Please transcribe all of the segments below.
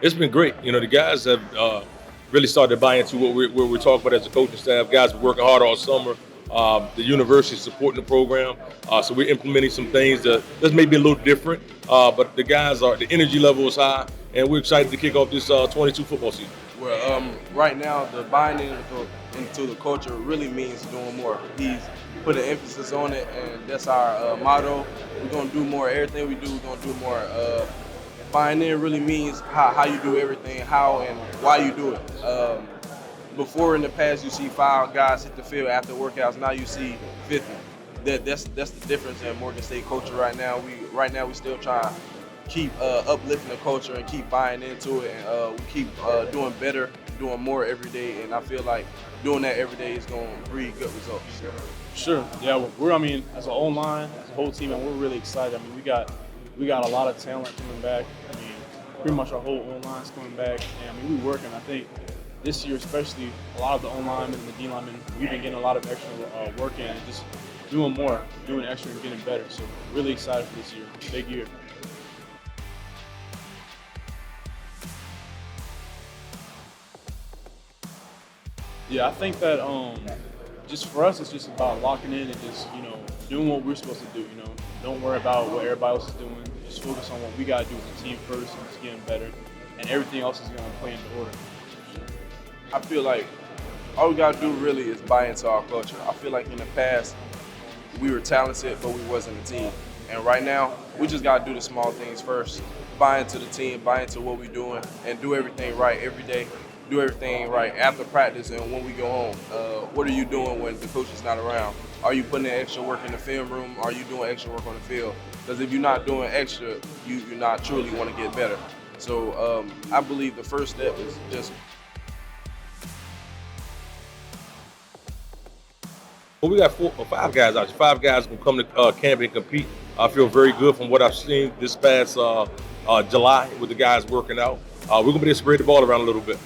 It's been great. The guys have really started to buy into what we're talking about as a coaching staff. Guys are working hard all summer. The university is supporting the program, so we're implementing some things that may be a little different. But the energy level is high, and we're excited to kick off this 22 football season. Well, right now, the buying into the culture really means doing more. He's put an emphasis on it, and that's our motto. We're gonna do more. Everything we do, we're gonna do more. Buying in really means how you do everything, how and why you do it. Before in the past, you see 5 guys hit the field after workouts. Now you see 50. That's the difference in Morgan State culture right now. We still try to keep uplifting the culture and keep buying into it, and we keep doing better, doing more every day. And I feel like doing that every day is going to breed good results. Sure. Yeah, I mean, as an O-line, as a whole team, and we're really excited. I mean, we got a lot of talent coming back. I mean, pretty much our whole O-line's coming back. And I mean, we're working. I think this year, especially, a lot of the O-linemen and the D-linemen, we've been getting a lot of extra work in and just doing more, doing extra and getting better. So really excited for this year. Big year. Yeah, I think that just for us, it's just about locking in and just doing what we're supposed to do. Don't worry about what everybody else is doing. Just focus on what we gotta do as a team first and just getting better, and everything else is gonna play into order. I feel like all we got to do really is buy into our culture. I feel like in the past, we were talented, but we wasn't a team. And right now, we just got to do the small things first. Buy into the team, buy into what we're doing, and do everything right every day. Do everything right after practice and when we go home. What are you doing when the coach is not around? Are you putting in extra work in the film room? Are you doing extra work on the field? Because if you're not doing extra, you're not truly want to get better. So I believe the first step is just. Well, we got 5 guys out. 5 guys will come to camp and compete. I feel very good from what I've seen this past July with the guys working out. We're gonna be able to spread the ball around a little bit.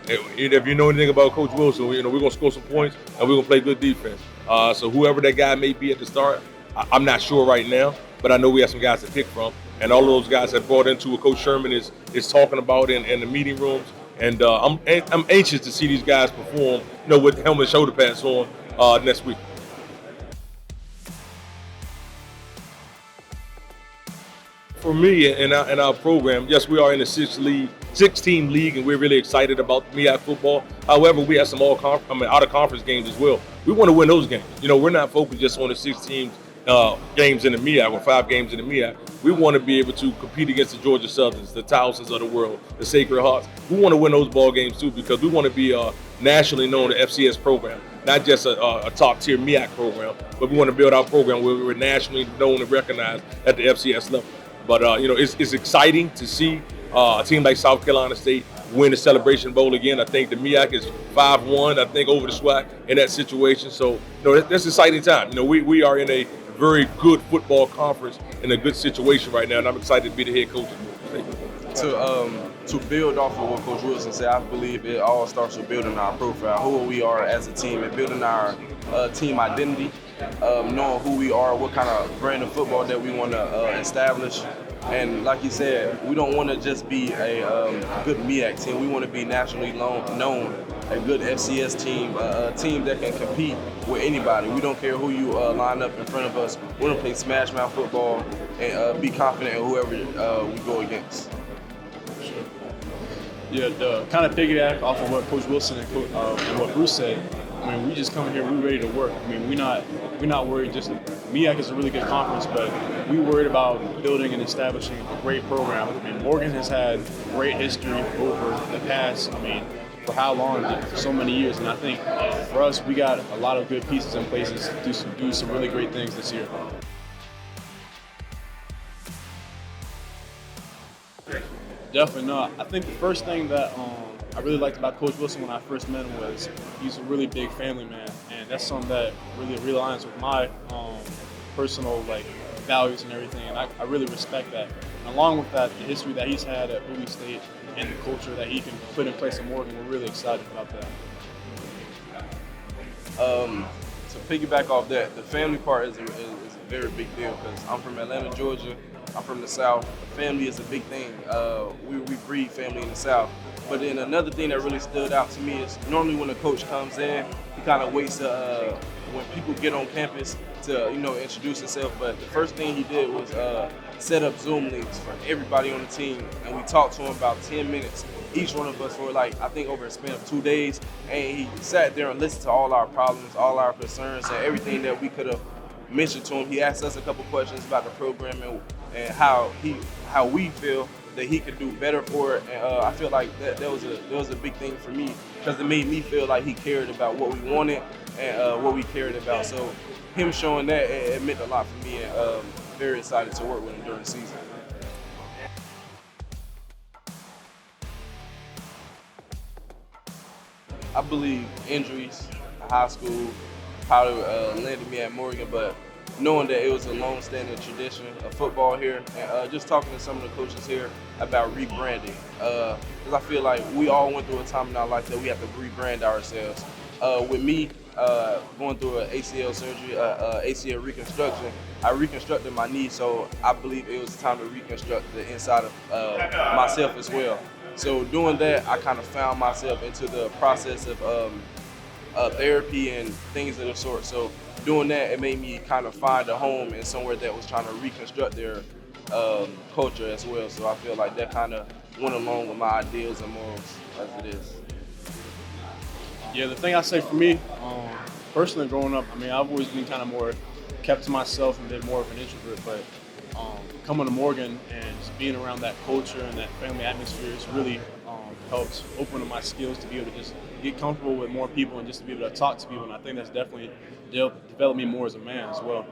If you know anything about Coach Wilson, we're gonna score some points and we're gonna play good defense. So whoever that guy may be at the start, I'm not sure right now, but I know we have some guys to pick from, and all of those guys have brought into what Coach Sherman is talking about in the meeting rooms. And I'm anxious to see these guys perform, with the helmet and shoulder pads on next week. For me and our program, yes, we are in the 6-team league, and we're really excited about MEAC football. However, we have some out of conference games as well. We want to win those games. We're not focused just on the 16 games in the MEAC or 5 games in the MEAC. We want to be able to compete against the Georgia Southerns, the Towsons of the world, the Sacred Hearts. We want to win those ball games too, because we want to be a nationally known FCS program, not just a top-tier MEAC program, but we want to build our program where we're nationally known and recognized at the FCS level. But it's exciting to see a team like South Carolina State win the Celebration Bowl again. I think the MEAC is 5-1, I think, over the SWAC in that situation. So that's an exciting time. We are in a very good football conference in a good situation right now, and I'm excited to be the head coach. To build off of what Coach Wilson said, I believe it all starts with building our profile, who we are as a team, and building our team identity, knowing who we are, what kind of brand of football that we want to establish. And like you said, we don't want to just be a good MEAC team. We want to be nationally known, a good FCS team, a team that can compete with anybody. We don't care who you line up in front of us. We want to play smash mouth football and be confident in whoever we go against. Yeah, to kind of piggyback off of what Coach Wilson and what Bruce said. I mean, we just come here, we're ready to work. I mean, we're not worried. Just MEAC is a really good conference, but we worried about building and establishing a great program. I mean, Morgan has had great history over the past. I mean, for how long? For so many years. And I think for us, we got a lot of good pieces in place to do some really great things this year. Definitely not. I think the first thing that I really liked about Coach Wilson when I first met him was he's a really big family man, and that's something that really aligns with my personal values and everything, and I really respect that. And along with that, the history that he's had at Bowie State and the culture that he can put in place in Morgan, we're really excited about that. To piggyback off that, the family part is a very big deal because I'm from Atlanta, Georgia. I'm from the South. Family is a big thing. We breed family in the South. But then another thing that really stood out to me is normally when a coach comes in, he kind of waits when people get on campus to introduce himself. But the first thing he did was set up Zoom links for everybody on the team, and we talked to him about 10 minutes, each one of us for I think over a span of 2 days, and he sat there and listened to all our problems, all our concerns, and everything that we could have mentioned to him. He asked us a couple questions about the program and how we feel that he could do better for it. And I feel like that was a big thing for me because it made me feel like he cared about what we wanted and what we cared about. So him showing that, it meant a lot for me, and very excited to work with him during the season. I believe injuries, high school, probably landed me at Morgan, but knowing that it was a long-standing tradition of football here, and just talking to some of the coaches here about rebranding, because I feel like we all went through a time in our life that we have to rebrand ourselves. With me going through an ACL surgery, ACL reconstruction, I reconstructed my knee, so I believe it was time to reconstruct the inside of myself as well. So doing that, I kind of found myself into the process of therapy and things of the sort. So doing that, it made me kind of find a home in somewhere that was trying to reconstruct their culture as well. So I feel like that kind of went along with my ideals and morals as it is. Yeah, the thing I say for me, personally growing up, I mean, I've always been kind of more kept to myself and been more of an introvert, but coming to Morgan and just being around that culture and that family atmosphere has really helped open up my skills to be able to just get comfortable with more people and just to be able to talk to people, and I think that's definitely developed me more as a man as well.